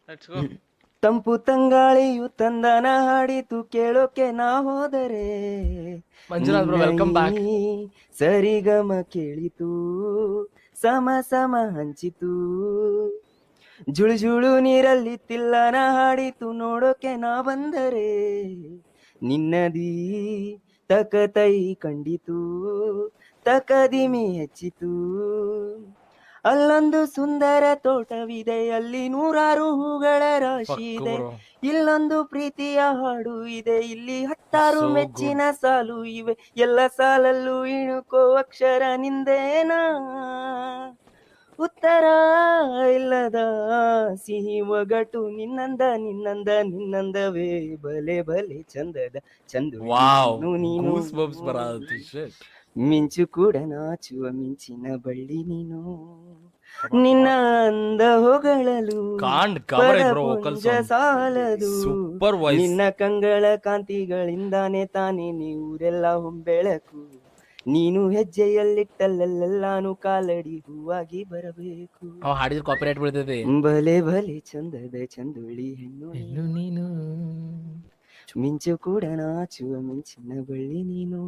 Let's go. ತಂಪು ತಂಗಾಳಿಯು ತಂದನ ಹಾಡಿತು ಕೇಳೋಕೆ ನಾ ಹೋದರೆ ಮಂಜುನಾಥ್ ಬ್ರೋ ನಿನ್ನ ವೆಲ್ಕಮ್ ಬ್ಯಾಕ್. ಈ ಸರಿಗಮ ಕೇಳಿತು ಸಮ ಸಮ ಹಂಚಿತು ಜುಳು ಜುಳು ನೀರಲ್ಲಿ ತಿಲ್ಲನ ಹಾಡಿತು ನೋಡೋಕೆ ನಾ ಬಂದರೆ ನಿನ್ನದೀ ತಕತೈ ಕಂಡಿತು ತಕದಿಮಿ ಹೆಚ್ಚಿತು ಅಲ್ಲೊಂದು ಸುಂದರ ತೋಟವಿದೆ ಅಲ್ಲಿ ನೂರಾರು ಹೂಗಳ ರಾಶಿ ಇದೆ ಇಲ್ಲೊಂದು ಪ್ರೀತಿಯ ಹಾಡು ಇದೆ ಇಲ್ಲಿ 10 ಮೆಚ್ಚಿನ ಸಾಲು ಇವೆ ಎಲ್ಲ ಸಾಲಲ್ಲೂ ಇಣುಕೋ ಅಕ್ಷರ ನಿಂದೇನಾ ಉತ್ತರ ಇಲ್ಲದ ಸಿಹಿ ಒಗಟು ನಿನ್ನಂದವೇ ಬಲೆ ಬಲೆ ಚಂದದ ಚಂದು ನೀನು ಮಿಂಚು ಕೂಡ ನಾಚುವ ಮಿಂಚಿನ ಬಳ್ಳಿ ನೀನು ನಿನ್ನ ಅಂದ ಹೊಗಳಲು ಪುಂಜ ಸಾಲದು ನಿನ್ನ ಕಂಗಳ ಕಾಂತಿಗಳಿಂದಾನೆ ತಾನೇ ನೀರೆಲ್ಲ ಹೊಂಬೆಳಕು ನೀನು ಹೆಜ್ಜೆಯಲ್ಲಿಟ್ಟಲ್ಲೆಲ್ಲಾನು ಕಾಲಡಿ ಹೂವಾಗಿ ಬರಬೇಕು ಹಾಡಿದ್ರೆ ಕಾಪಿರೈಟ್ ಬೀಳ್ತದೆ. ಬಲೆ ಬಲೆ ಚಂದದ ಚಂದುಳಿ ಹೆಣ್ಣು ನೀನು ಮಿಂಚು ಕೂಡ ನಾಚುವ ಮಿಂಚಿನ ಬಳ್ಳಿ ನೀನು.